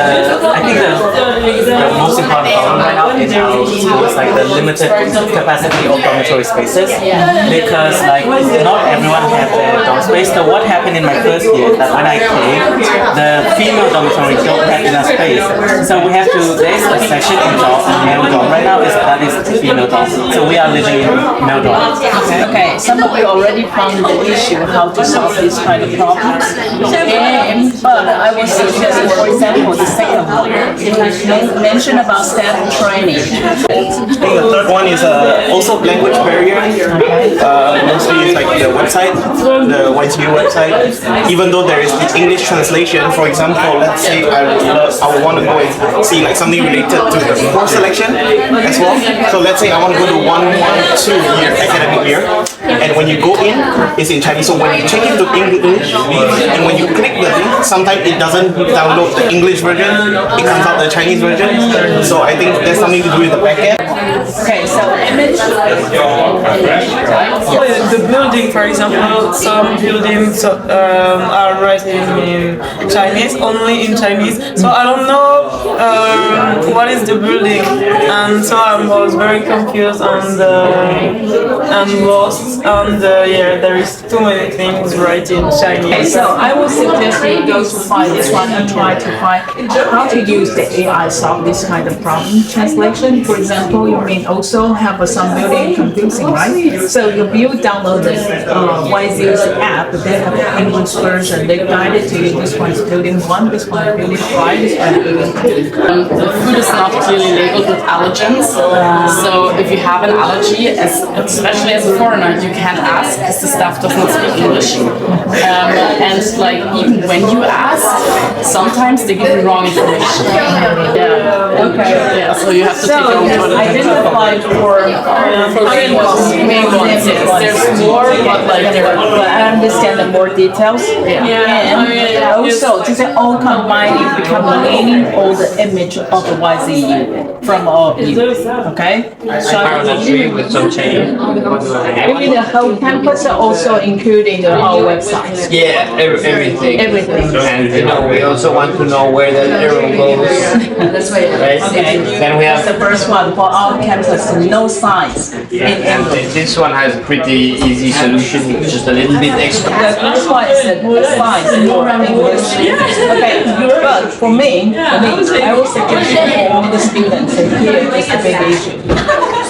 I think the most important problem right now in our school is like the limited capacity of dormitory spaces, because like not everyone have their dorm space. So what happened in my first year that when I came, the female dormitory don't have enough space. So we have to, there's a section in male dorm. Right now that is female dorm. So we are living in male dorm. Okay, some of you already found the issue how to solve this kind of problems. But I was suggesting, for example, the second one. Mention about staff training. I think the third one is also language barrier. Mostly it's like the website, the YTU website. Even though there is the English translation, for example, let's say I would want to go and see like something related to the course selection as well. So let's say I want to go to 112 year academic year, and when you go in, it's in Chinese. So when you check into English, and when you click the link, sometimes it doesn't download the English version, it comes out the Chinese version. So I think there's something to do with the backend. Okay, so image. The building, for example, some buildings are written in Chinese, only in Chinese. So I don't know what is the building, and so I was very confused and lost. And there is too many things right in Chinese. Okay, so I would suggest you go to find this one and try to find how to use the AI solve this kind of problem. Translation, for example, you may also have some building confusing, right? So if you download the YZ's app, they have an English version. They guided to you. This one is building 1, this one is building 5, this one is building 2. The food is not clearly labeled with allergens, so if you have an allergy, especially as a foreigner, you can't ask because the staff doesn't speak English. And like even when you ask, sometimes they give you wrong information. Okay. So you have to take your own toilet. Identify for main ones, yes. There's more, but like I understand the more details. And also, just all combined, it become the meaning or the image of the YZU from all of you. Okay? So I would agree with some change. maybe the whole campus, also including the whole website. Yeah, everything. Everything. And we also want to know where the arrow goes. Right? Okay. Then we That's have the first one for our campus, no signs in and English. this one has a pretty easy solution, just a little bit extra. The first one is the signs for English. Okay, but for me, I will suggest for all the students, and here is the big issue.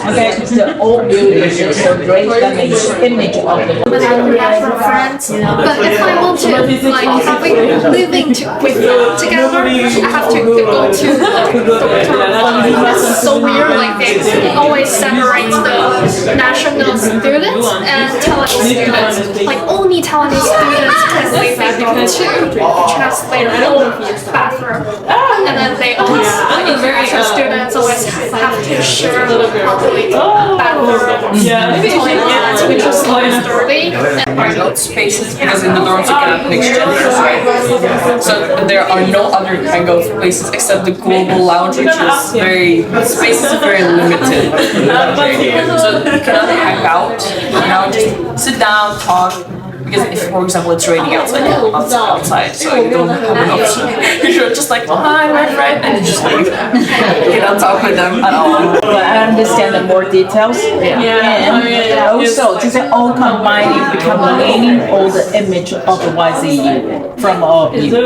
Okay, the old buildings are so great, that makes image of the But I would have for friends. But if I want to like having living together, I have to go to the dormitory. That's so weird. Like they always separate the national students and Taiwanese students. Like only Taiwanese students can leave that dorm to translate their own bathroom, and then they always international students always have to share the public bathroom. Toilets, which is always dirty. Hangout spaces because in the dorms you cannot mix genders, right? So there are no other hangout places except the global lounge, which is space is very limited. So you cannot hang out, just sit down, talk. Because if, for example, it's raining outside, so you don't have an option. You're just like, hi, my friend, and you just leave. You don't talk with them at all. But I understand the more details. And also, just all combined, it become the meaning or the image of the YZU from all of you.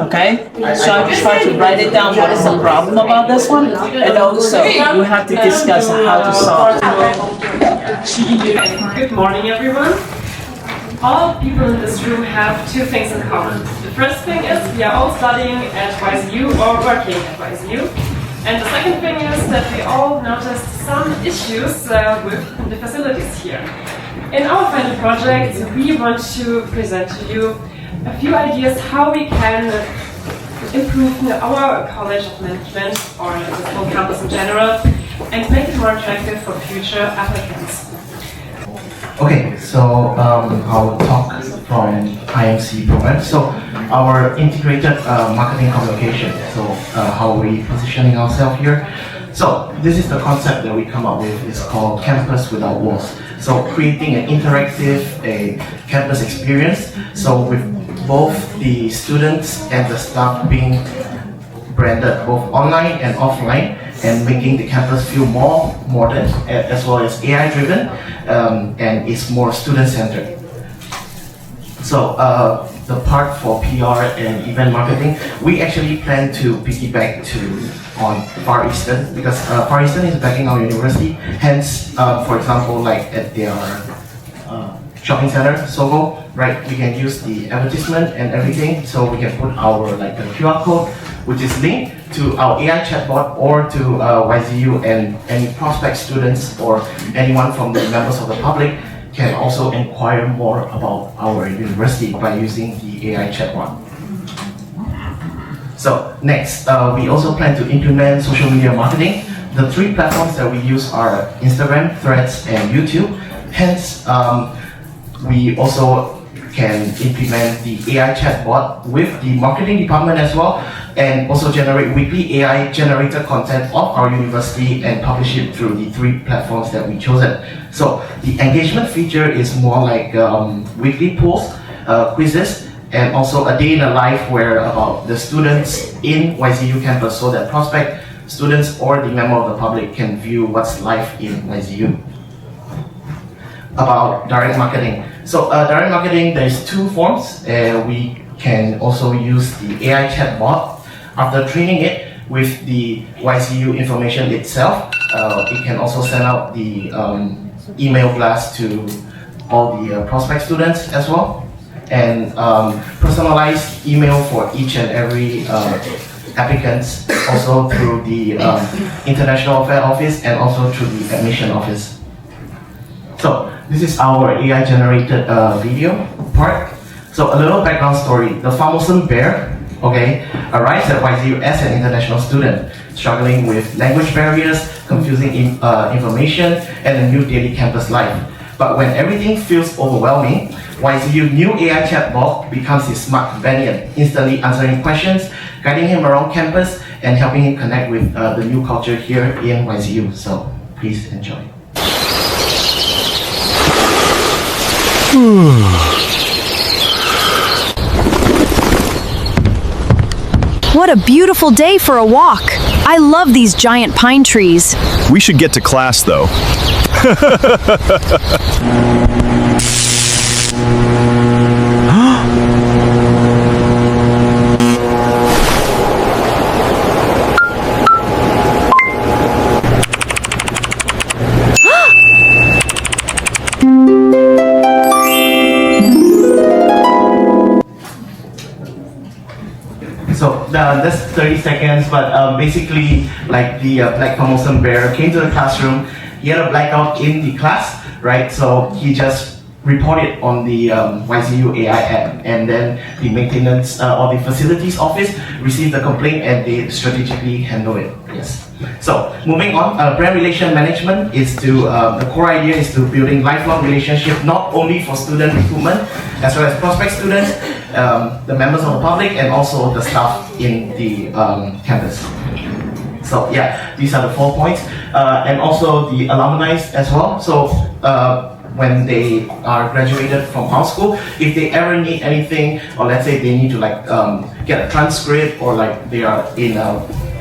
Okay? So I try to write it down. What is the problem about this one? And also, you have to discuss how to solve it. Good morning, everyone. All people in this room have two things in common. The first thing is we are all studying at YZU or working at YZU. And the second thing is that we all noticed some issues with the facilities here. In our final project, we want to present to you a few ideas how we can improve our College of Management or the whole campus in general and make it more attractive for future applicants. Okay, so I'll talk from IMC program. So our integrated marketing communication. So how are we positioning ourselves here? So this is the concept that we come up with. It's called Campus Without Walls. So creating an interactive campus experience. So with both the students and the staff branded both online and offline, and making the campus feel more modern as well as AI driven, and it's more student centered. So the part for PR and event marketing, we actually plan to piggyback on Far Eastern, because Far Eastern is backing our university. Hence, for example, like at their shopping center, Sogo, right? We can use the advertisement and everything, so we can put our like the QR code, which is linked to our AI chatbot or to YZU, and any prospect students or anyone from the members of the public can also inquire more about our university by using the AI chatbot. So next, we also plan to implement social media marketing. The 3 platforms that we use are Instagram, Threads, and YouTube. Hence, we also can implement the AI chatbot with the marketing department as well, and also generate weekly AI generated content of our university and publish it through the 3 platforms that we chosen. So the engagement feature is more like weekly polls, quizzes, and also a day in a life where about the students in YZU campus, so that prospect students or the member of the public can view what's live in YZU. About direct marketing. So direct marketing, there's 2 forms. We can also use the AI chatbot. After training it with the YZU information itself, it can also send out the email blast to all the prospect students as well, and personalized email for each and every applicants, also through the International Affairs Office and also through the Admission Office. So this is our AI generated video part. So a little background story. The Formosan bear, okay, arrives at YZU as an international student, struggling with language barriers, confusing information, and a new daily campus life. But when everything feels overwhelming, YZU new AI chatbot becomes his smart companion, instantly answering questions, guiding him around campus, and helping him connect with the new culture here in YZU. So please enjoy. What a beautiful day for a walk. I love these giant pine trees. We should get to class, though. So that's 30 seconds, but basically, like the black Formosan bear came to the classroom. He had a blackout in the class, right? So he just reported on the YZU AI app, and then the maintenance or the facilities office received the complaint, and they strategically handle it. Yes. So moving on, brand relation management is to the core idea is to building lifelong relationship, not only for student recruitment as well as prospect students, the members of the public, and also the staff in the campus. So yeah, these are the 4 points, and also the alumni as well. So when they are graduated from our school, if they ever need anything, or let's say they need to like get a transcript, or like they are in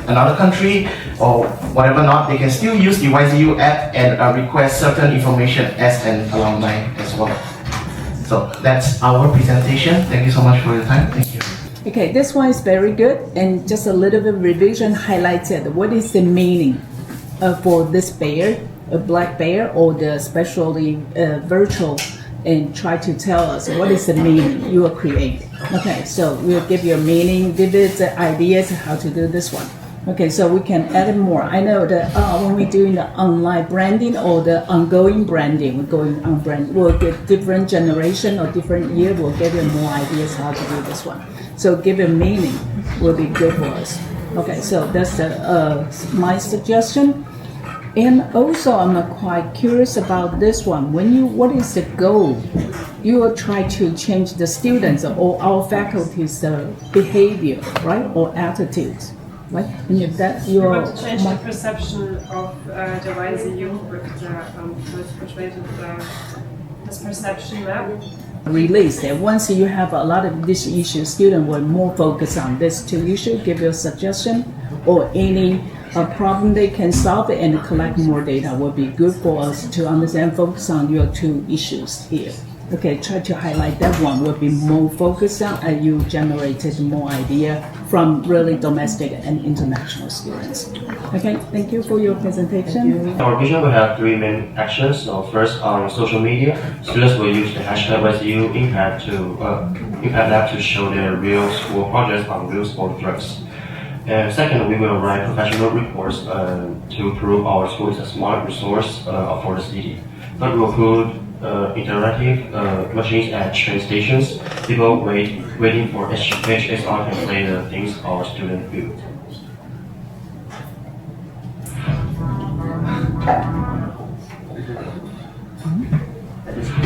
another country or whatever not, they can still use the YZU app and request certain information as an alumni as well. So that's our presentation. Thank you so much for your time. Thank you. Okay, this one is very good, and just a little bit revision highlighted what is the meaning for this bear, a black bear, or the especially virtual, and try to tell us what is the meaning you will create. Okay, so we'll give you a meaning, give it the ideas how to do this one. Okay, so we can add more. I know that when we're doing the online branding or the ongoing branding, we're going on brand, we'll get different generation or different year, we'll give you more ideas how to do this one. So give a meaning will be good for us. Okay, so that's the, my suggestion. And also, I'm quite curious about this one. What is the goal? You will try to change the students or our faculty's behavior, right, or attitudes, right? And if that you want to change the perception of the YZU with the persuaded this perception map. release it. Once you have a lot of these issues, students will more focus on this two issues, give you a suggestion or any problem they can solve it and collect more data will be good for us to understand, focus on your two issues here. Okay, try to highlight that one will be more focused on and you generated more idea from really domestic and international students. Okay, thank you for your presentation. Our vision will have three main actions. So first, on social media, students will use the hashtag YZU Impact Lab to show their real school projects on real sport threats. And second, we will write professional reports to prove our school is a smart resource for the city. But we will put interactive machines at train stations. People waiting for HSR can play the things our students build.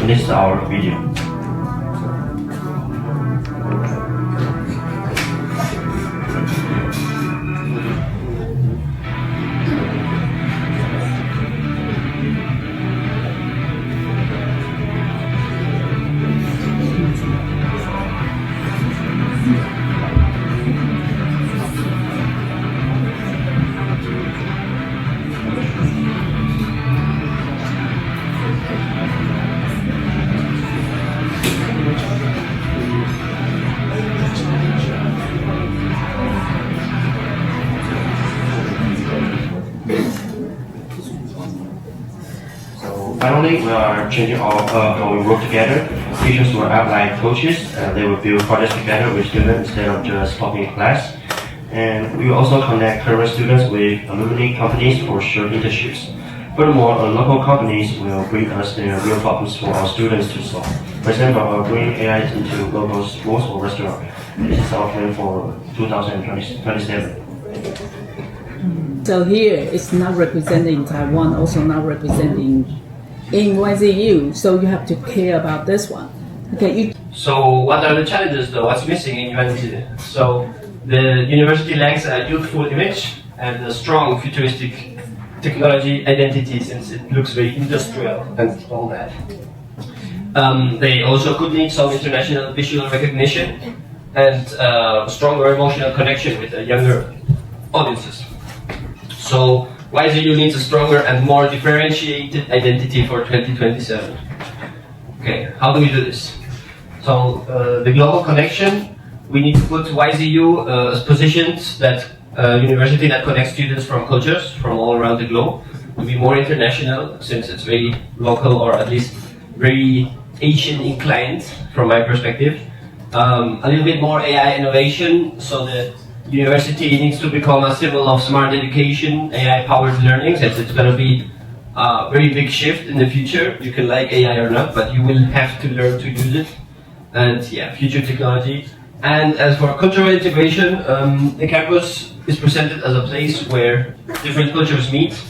And this is our video. Finally, we are changing how we work together. Teachers will act like coaches, and they will build projects together with students instead of just talking in class. And we will also connect current students with alumni companies for short internships. Furthermore, local companies will bring us their real problems for our students to solve. For example, bringing AI into local schools or restaurants. This is our plan for 2027. So here it's not representing Taiwan, also not representing in YZU, so you have to care about this one. Okay. So what are the challenges though? What's missing in university? So the university lacks a youthful image and a strong futuristic technology identity since it looks very industrial and all that. They also could need some international visual recognition and stronger emotional connection with the younger audiences. So YZU needs a stronger and more differentiated identity for 2027. Okay, how do we do this? So the global connection, we need to put YZU as positions that university that connects students from cultures from all around the globe to be more international since it's very local or at least very Asian inclined from my perspective. A little bit more AI innovation so that university needs to become a symbol of smart education, AI-powered learning, since it's going to be a very big shift in the future. You can like AI or not, but you will have to learn to use it. And yeah, future technology. And as for cultural integration, the campus is presented as a place where different cultures meet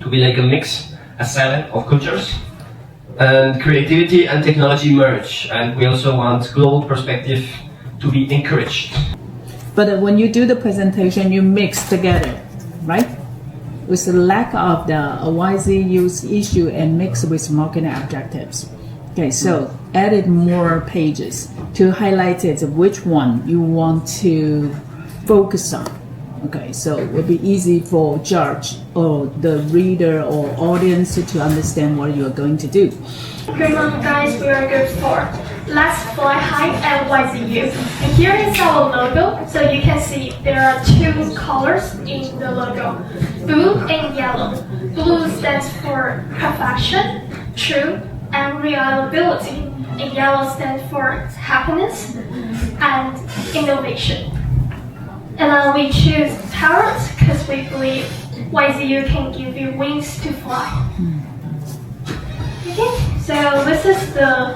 to be like a mix, a salad of cultures. And creativity and technology merge. And we also want global perspective to be encouraged. But when you do the presentation, you mix together, right? With the lack of the YZU's issue and mix with marketing objectives. Okay, so added more pages to highlight it, which one you want to focus on. Okay, so it will be easy for judge or the reader or audience to understand what you are going to do. Good morning, guys. We are group 4. Let's fly high at YZU. And here is our logo. So you can see there are two colors in the logo, blue and yellow. Blue stands for perfection, true, and reliability. And yellow stands for happiness and innovation. And then we choose parrot because we believe YZU can give you wings to fly. Okay, so this is the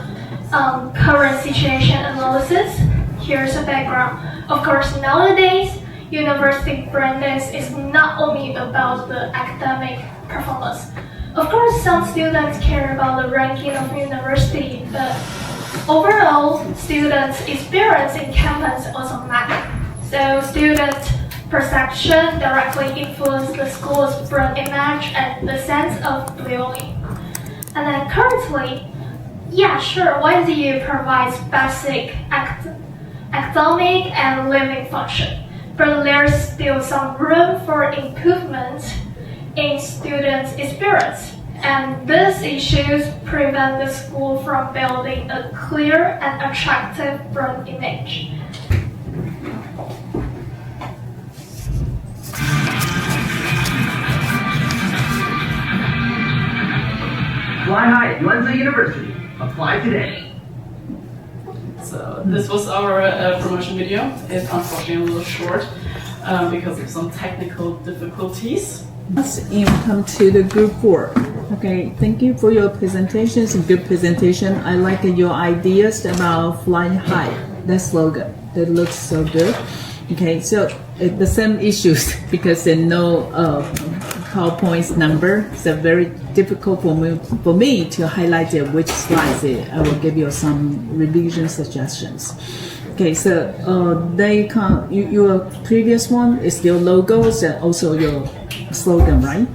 current situation analysis. Here's a background. Of course, nowadays, university branding is not only about the academic performance. Of course, some students care about the ranking of university, but overall, students' experience in campus also matter. So student perception directly influences the school's brand image and the sense of belonging. And then currently, Yeah, sure. YZU provides basic academic and learning function, but there's still some room for improvement in students' experience. And these issues prevent the school from building a clear and attractive brand image. Fly high at Yunzi University. Apply today. So this was our promotion video. It's unfortunately a little short because of some technical difficulties. Let's come to the group 4. Okay, thank you for your presentations. A good presentation. I like your ideas about flying high. That slogan. That looks so good. Okay, so the same issues because there are no PowerPoint number. So very difficult for me to highlight which slides. I will give you some revision suggestions. Okay, so your previous one is your logos and also your slogan, right?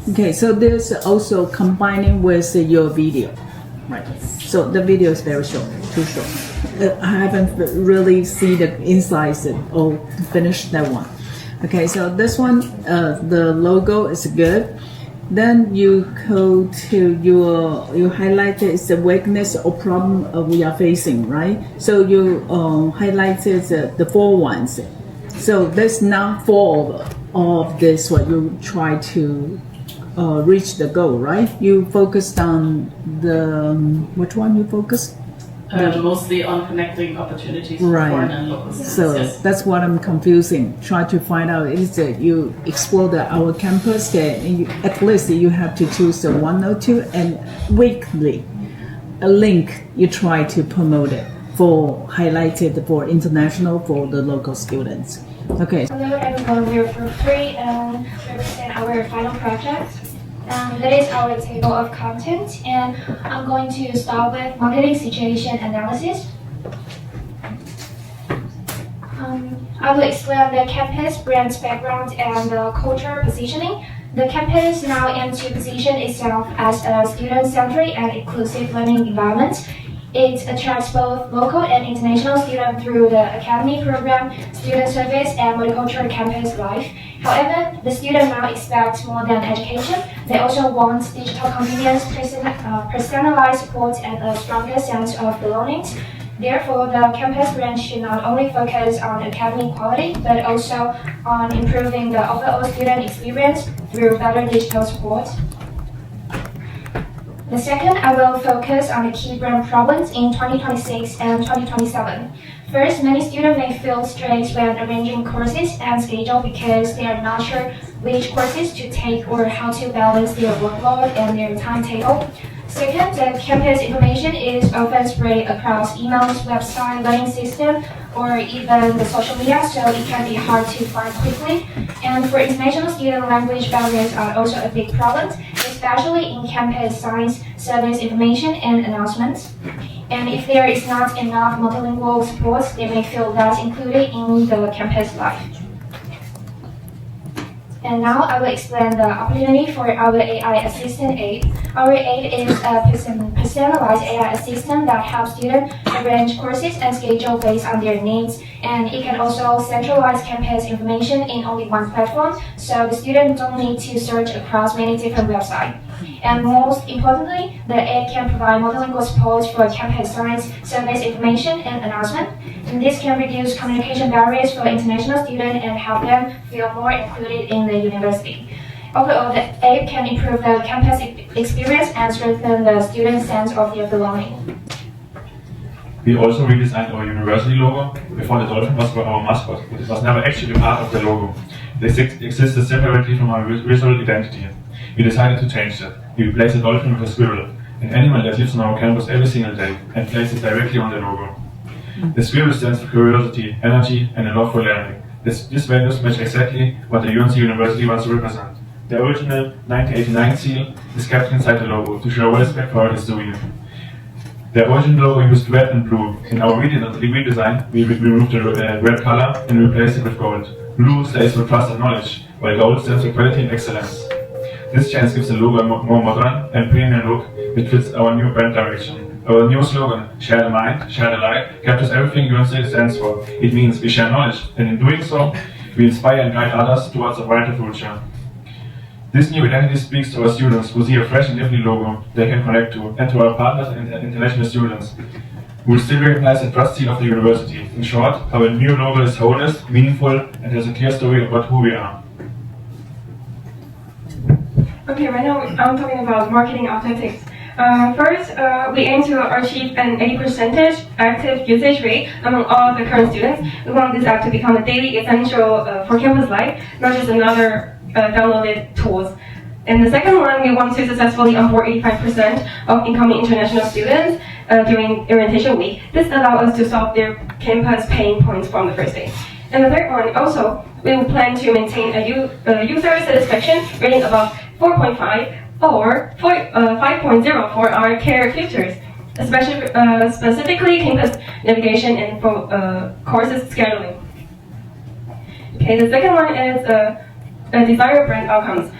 Okay, so there's also combining with your video, right? So the video is very short, too short. I haven't really seen the insights or finished that one. Okay, so this one, the logo is good. Then you go to you highlighted it's the weakness or problem we are facing, right? So you highlighted the 4 ones. So there's not 4 of this what you try to reach the goal, right? You focused on the which one you focused? Mostly on connecting opportunities for Right. foreign and local students. So Yes. that's what I'm confusing. Try to find out is that you explore our campus that at least you have to choose the 1 or 2 and weekly a link you try to promote it for highlighted for international for the local students. Okay. Hello everyone, we're from 3 and represent our final project. That is our table of content, and I'm going to start with marketing situation analysis. I will explain the campus brand's background and the cultural positioning. The campus now aims to position itself as a student-centric and inclusive learning environment. It attracts both local and international students through the academy program, student service, and multicultural campus life. However, the students now expect more than education. They also want digital convenience, personalized support, and a stronger sense of belonging. Therefore, the campus brand should not only focus on academic quality, but also on improving the overall student experience through better digital support. The second, I will focus on the key brand problems in 2026 and 2027. First, many students may feel stressed when arranging courses and schedule because they are not sure which courses to take or how to balance their workload and their timetable. Second, the campus information is often spread across emails, website, learning system, or even the social media, so it can be hard to find quickly. And for international students, language barriers are also a big problem, especially in campus science, service information, and announcements. And if there is not enough multilingual support, they may feel less included in the campus life. And now I will explain the opportunity for our AI assistant aid. Our aid is a personalized AI assistant that helps students arrange courses and schedule based on their needs. And it can also centralize campus information in only one platform, so the students don't need to search across many different websites. And most importantly, the aid can provide multilingual support for campus science, service information, and announcement. And this can reduce communication barriers for international students and help them feel more included in the university. Overall, the aid can improve the campus experience and strengthen the students' sense of their belonging. We also redesigned our university logo. Before, the dolphin was our mascot, but it was never actually part of the logo. This existed separately from our visual identity. We decided to change that. We replaced the dolphin with a squirrel, an animal that lives on our campus every single day, and placed it directly on the logo. The squirrel stands for curiosity, energy, and a love for learning. These values match exactly what the UNC University wants to represent. The original 1989 seal is kept inside the logo to show respect for our history. The original logo used red and blue. In our redesign, we removed the red color and replaced it with gold. Blue stands for trust and knowledge, while gold stands for quality and excellence. This change gives the logo a more modern and premium look, which fits our new brand direction. Our new slogan, Share the Mind, Share the Light, captures everything UNC stands for. It means we share knowledge, and in doing so, we inspire and guide others towards a brighter future. This new identity speaks to our students who see a fresh and lively logo they can connect to, and to our partners and international students who still recognize the trust seal of the university. In short, our new logo is honest, meaningful, and has a clear story about who we are. Okay, right now I'm talking about marketing objectives. First, we aim to achieve an 80% active usage rate among all the current students. We want this app to become a daily essential for campus life, not just another downloaded tools. And the second one, we want to successfully onboard 85% of incoming international students during orientation week. This allows us to solve their campus pain points from the first day. And the third one, also, we will plan to maintain a user satisfaction rating above 4.5 or 5.0 for our care features, especially specifically campus navigation and for courses scheduling. Okay, the second one is desired brand outcomes.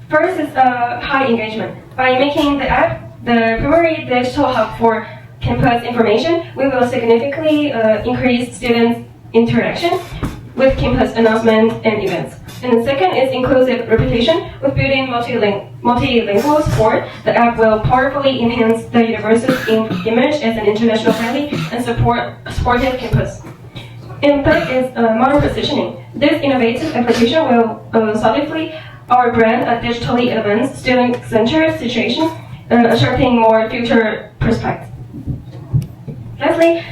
First is high engagement. By making the app the primary digital hub for campus information, we will significantly increase students' interaction with campus announcements and events. And the second is inclusive reputation. With building multilingual support, the app will powerfully enhance the university's image as an international friendly and supportive campus. And third is modern positioning. This innovative application will solidify our brand at digitally advanced, student-centered situation, attracting more future perspective. Lastly,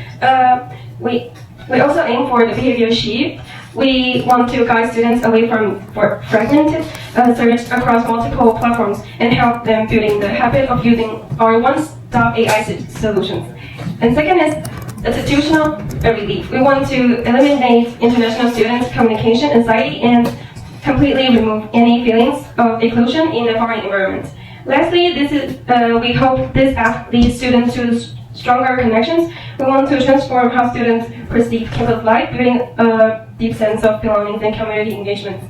we also aim for the behavior shift. We want to guide students away from fragmented search across multiple platforms and help them building the habit of using our one-stop AI solutions. And second is institutional relief. We want to eliminate international students' communication anxiety and completely remove any feelings of exclusion in the foreign environment. Lastly, we hope this app leads students to stronger connections. We want to transform how students perceive campus life, building a deep sense of belonging and community engagement.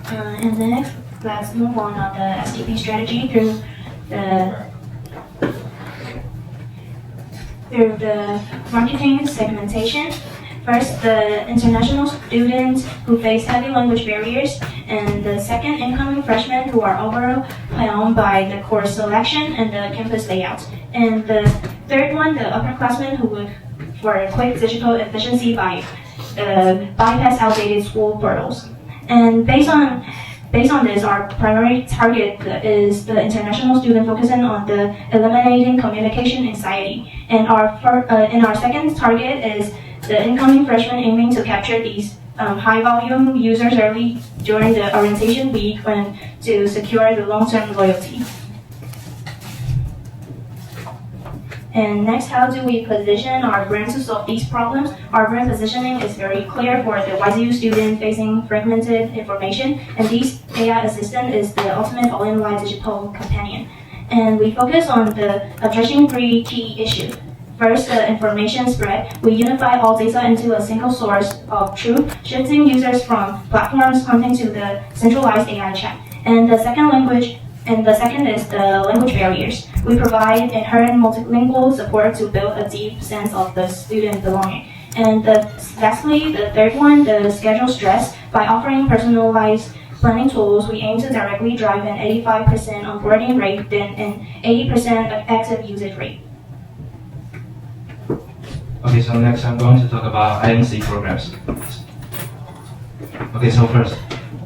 And next, let's move on the SDP strategy through the marketing segmentation. First, the international students who face heavy language barriers, and the second, incoming freshmen who are overwhelmed by the course selection and the campus layout. And the third one, the upperclassmen who look for quick digital efficiency by bypass outdated school portals. And based on this, our primary target is the international student focusing on the eliminating communication anxiety. And our second target is the incoming freshmen aiming to capture these high-volume users early during the orientation week and to secure the long-term loyalty. And next, how do we position our brand to solve these problems? Our brand positioning is very clear for the YZU student facing fragmented information, and this AI assistant is the ultimate all-in-one digital companion. And we focus on addressing three key issues. First, the information spread. We unify all data into a single source of truth, shifting users from platforms hunting to the centralized AI chat. And the second is the language barriers. We provide inherent multilingual support to build a deep sense of the student belonging. And lastly, the third one, the schedule stress. By offering personalized planning tools, we aim to directly drive an 85% onboarding rate than an 80% active usage rate. Okay, so next I'm going to talk about IMC programs. Okay, so first,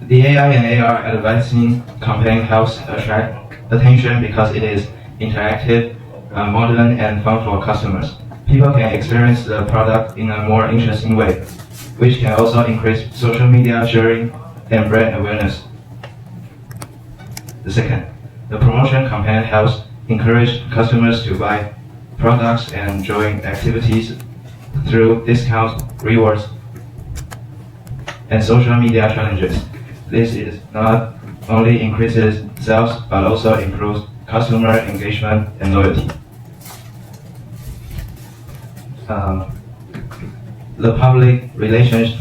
the AI and AR advertising campaign helps attract attention because it is interactive, modern, and fun for customers. People can experience the product in a more interesting way, which can also increase social media sharing and brand awareness. The second, the promotion campaign helps encourage customers to buy products and join activities through discounts, rewards, and social media challenges. This is not only increases sales, but also improves customer engagement and loyalty. The public relations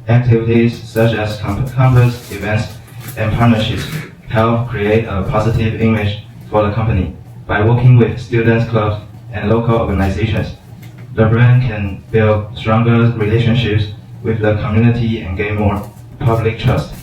activities such as campus events and partnerships help create a positive image for the company. By working with students, clubs, and local organizations, the brand can build stronger relationships with the community and gain more public trust.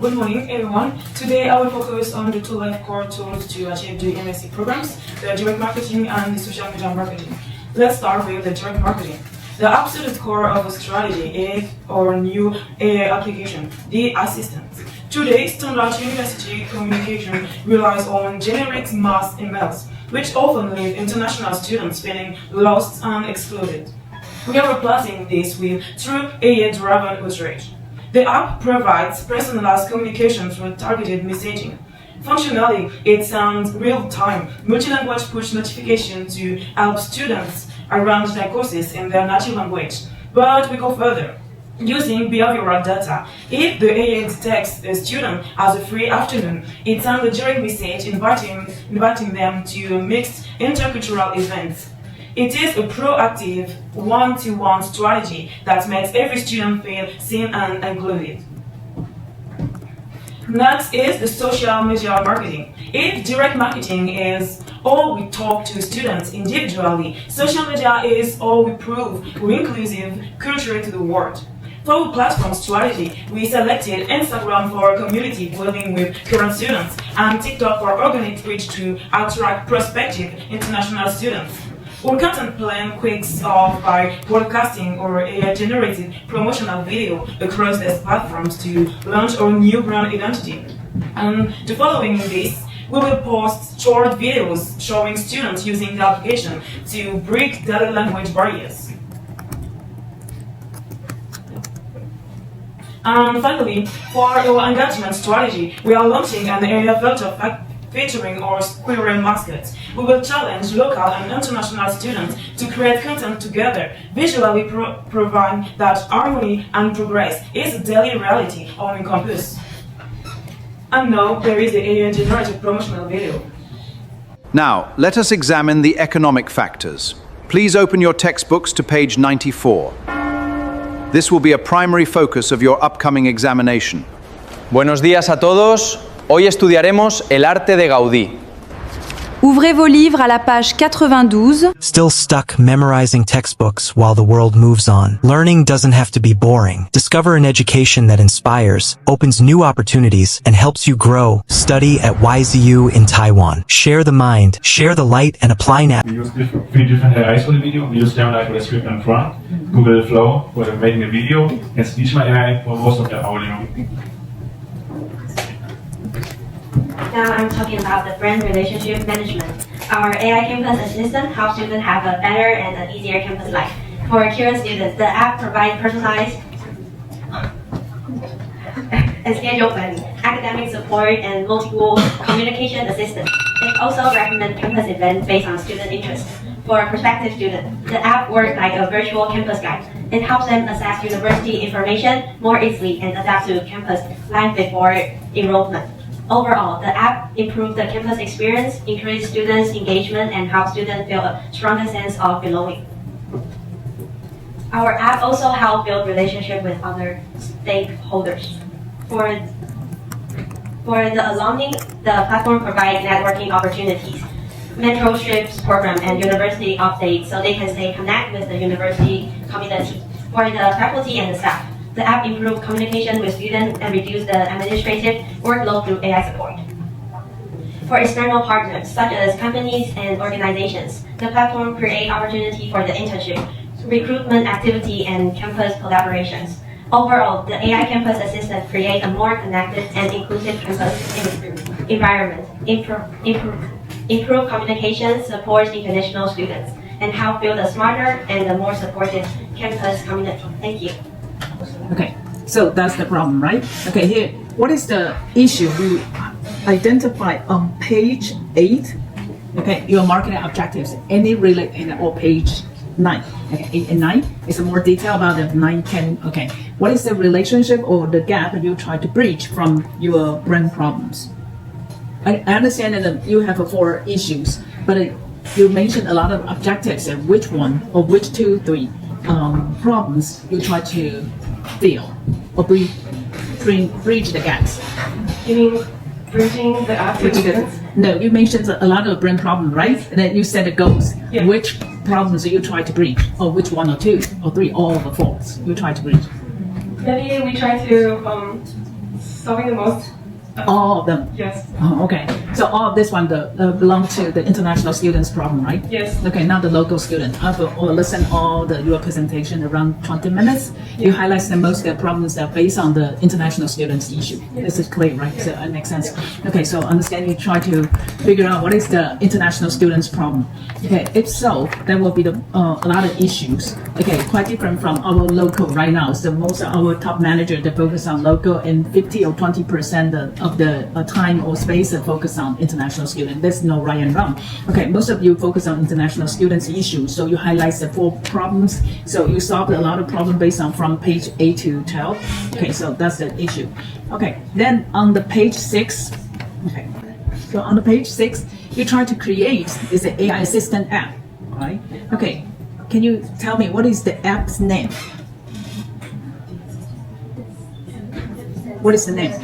Good morning, everyone. Today I will focus on the two life core tools to achieve the MSc programs, the direct marketing and the social media marketing. Let's start with the direct marketing. The absolute core of a strategy is our new AI application, the Assistant. Today, standard university communication relies on generic mass emails, which often leave international students feeling lost and excluded. We are replacing this with true AI-driven outreach. The app provides personalized communication through targeted messaging. Functionally, it sends real-time, multilanguage push notifications to help students arrange their courses in their native language. But we go further. Using behavioral data, if the AI detects a student has a free afternoon, it sends a direct message inviting them to mixed intercultural events. It is a proactive, one-to-one strategy that makes every student feel seen and included. Next is the social media marketing. If direct marketing is all we talk to students individually, social media is all we prove we're inclusive culture to the world. For our platform strategy, we selected Instagram for community building with current students and TikTok for organic reach to attract prospective international students. Our content plan kicks off by broadcasting our AI-generated promotional video across these platforms to launch our new brand identity. And to following this, we will post short videos showing students using the application to break daily language barriers. And finally, for our engagement strategy, we are launching an area filter featuring our squirrel mascots. We will challenge local and international students to create content together, visually proving that harmony and progress is a daily reality on campus. And now there is the AI-generated promotional video. Now, let us examine the economic factors. Please open your textbooks to page 94. This will be a primary focus of your upcoming examination. Buenos días a todos. Hoy estudiaremos el arte de Gaudí. Ouvrez vos livres à la page 92. Still stuck memorizing textbooks while the world moves on. Learning doesn't have to be boring. Discover an education that inspires, opens new opportunities, and helps you grow. Study at YZU in Taiwan. Share the mind, share the light, and apply now. We use three different AIs for the video. We use Gemini for the script and front, Google Flow for making a video, and Speechma AI for most of the audio. Now I'm talking about the brand relationship management. Our AI campus assistant helps students have a better and an easier campus life. For curious students, the app provides personalized and schedule planning, academic support, and multiple communication assistance. It also recommends campus events based on student interests. For prospective students, the app works like a virtual campus guide. It helps them access university information more easily and adapt to campus life before enrollment. Overall, the app improves the campus experience, increases students' engagement, and helps students feel a stronger sense of belonging. Our app also helps build relationships with other stakeholders. For the alumni, the platform provides networking opportunities, mentorships program, and university updates so they can stay connected with the university community. For the faculty and the staff, the app improves communication with students and reduces the administrative workload through AI support. For external partners, such as companies and organizations, the platform creates opportunity for the internship, recruitment activity, and campus collaborations. Overall, the AI Campus Assistant creates a more connected and inclusive campus environment, improve communication, supports international students, and help build a smarter and a more supportive campus community. Thank you. Okay, so that's the problem, right? Okay, here, what is the issue we identify on page 8? Okay, your marketing objectives, any relate in or page 9. Okay, 8 and 9 is more detail about the 9, 10. Okay, what is the relationship or the gap you try to bridge from your brand problems? I understand that you have 4 issues, but you mentioned a lot of objectives. And which one or which 2, 3 problems you try to fill or bridge the gaps? You mean bridging the app to students? No, you mentioned a lot of brain problems, right? And then you set the goals. Yeah. Which problems do you try to bridge? Or which one or two or three, all the four you try to bridge? Maybe we try to solving the most. All of them? Yes. Oh, okay. So all of this one belong to the international students problem, right? Yes. Okay, now the local student. I will listen all your presentation around 20 minutes. Yeah. You highlight the most problems that are based on the international students issue. Yeah. This is clear, right? So it makes sense. Okay, so understand you try to figure out what is the international students problem. Okay, if so, there will be a lot of issues. Okay, quite different from our local right now. So most of our top managers, they focus on local, and 50 or 20% of the time or space that focus on international students. There's no right and wrong. Okay, most of you focus on international students issues. So you highlight the 4 problems. So you solved a lot of problems based on from page 8 to 12. Okay, so that's the issue. Okay, then on the page 6, okay. So on the page 6, you try to create this AI assistant app, right? Okay, can you tell me what is the app's name? What is the name?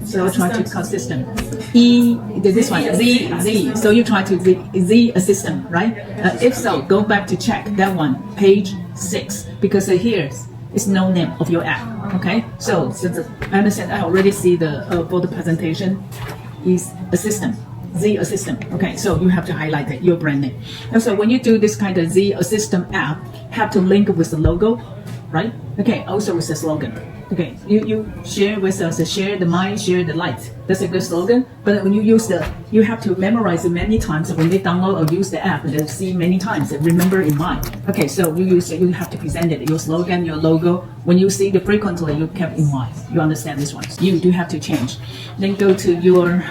So try to consistent. This one, Z. So you try to Z assistant, right? If so, go back to check that one, page 6, because here is no name of your app. Okay. So I understand. I already see for the presentation is assistant. Z Assistant. Okay, so you have to highlight your brand name. And so when you do this kind of Z Assistant app, have to link with the logo, right? Okay, also with the slogan. Okay, you share with us, share the mind, share the light. That's a good slogan. But when you use you have to memorize it many times. When they download or use the app, they'll see many times and remember in mind. Okay, so you have to present it, your slogan, your logo. When you see it frequently, you kept in mind. You understand this one. You do have to change. Then go to your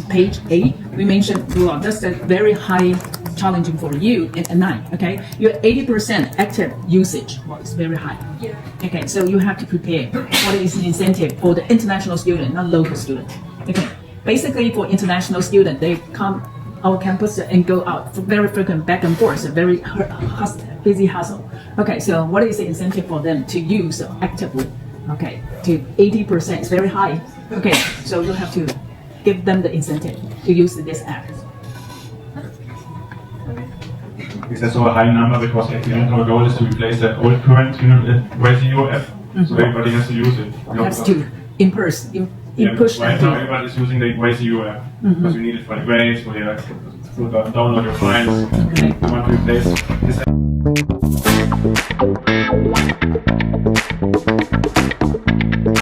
page 8. We mentioned, well, that's a very high challenging for you at night. Okay, your 80% active usage. Well, it's very high. Yeah. Okay, so you have to prepare what is the incentive for the international student, not local student. Okay, basically for international student, they come our campus and go out very frequent back and forth, a very busy hustle. Okay, so what is the incentive for them to use actively? Okay, to 80% is very high. Okay, so you have to give them the incentive to use this app. It's also a high number because at the end our goal is to replace the old current YCU app, so everybody has to use it. Has to push right now everybody is using the YCU app because we need it for the grades, for the download your files. We want to replace this app.